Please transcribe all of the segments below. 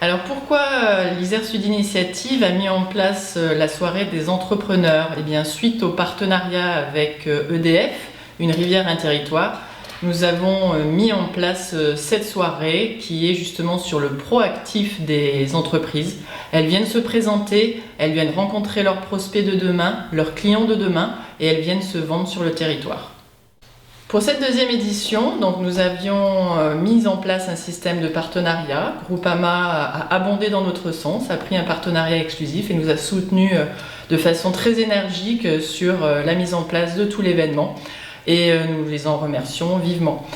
Alors pourquoi l'Isère Sud Initiative a mis en place la soirée des entrepreneurs? Eh bien, suite au partenariat avec EDF, Une rivière, un territoire, nous avons mis en place cette soirée qui est justement sur le proactif des entreprises. Elles viennent se présenter, elles viennent rencontrer leurs prospects de demain, leurs clients de demain, et elles viennent se vendre sur le territoire. Pour cette deuxième édition, donc, nous avions mis en place un système de partenariat. Groupama a abondé dans notre sens, a pris un partenariat exclusif et nous a soutenus de façon très énergique sur la mise en place de tout l'événement. Et nous les en remercions vivement.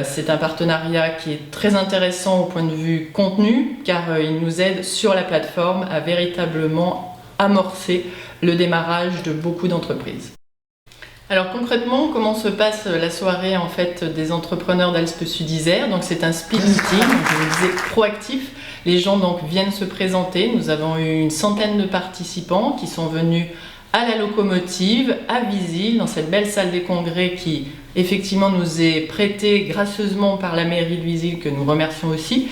C'est un partenariat qui est très intéressant au point de vue contenu, car il nous aide sur la plateforme à véritablement amorcer le démarrage de beaucoup d'entreprises. Alors concrètement, comment se passe la soirée en fait des entrepreneurs d'Alspe Sud Isère? Donc c'est un speed meeting, donc je vous disais proactif. Les gens donc viennent se présenter. Nous avons eu une centaine de participants qui sont venus à la locomotive, à Visil, dans cette belle salle des congrès qui effectivement nous est prêtée gracieusement par la mairie de Visil, que nous remercions aussi.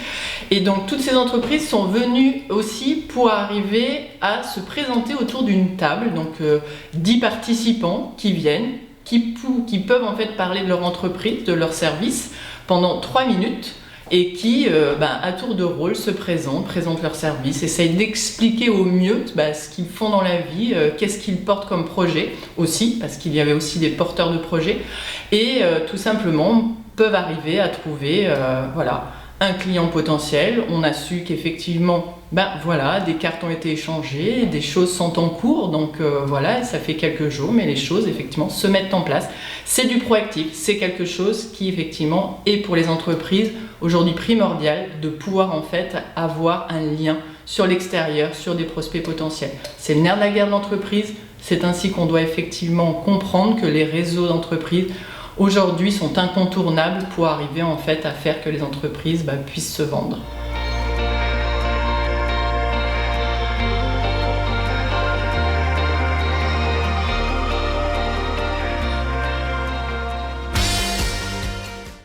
Et donc toutes ces entreprises sont venues aussi pour arriver à se présenter autour d'une table, donc 10 participants qui viennent, qui peuvent en fait parler de leur entreprise, de leur service pendant 3 minutes, et qui, à tour de rôle, se présentent leur service, essayent d'expliquer au mieux ce qu'ils font dans la vie, qu'est-ce qu'ils portent comme projet aussi, parce qu'il y avait aussi des porteurs de projets, et tout simplement peuvent arriver à trouver un client potentiel. On a su qu'effectivement, des cartes ont été échangées, des choses sont en cours, donc ça fait quelques jours, mais les choses effectivement se mettent en place. C'est du proactif, c'est quelque chose qui effectivement est pour les entreprises aujourd'hui primordial de pouvoir en fait avoir un lien sur l'extérieur, sur des prospects potentiels. C'est le nerf de la guerre de l'entreprise, c'est ainsi qu'on doit effectivement comprendre que les réseaux d'entreprises aujourd'hui sont incontournables pour arriver en fait à faire que les entreprises puissent se vendre.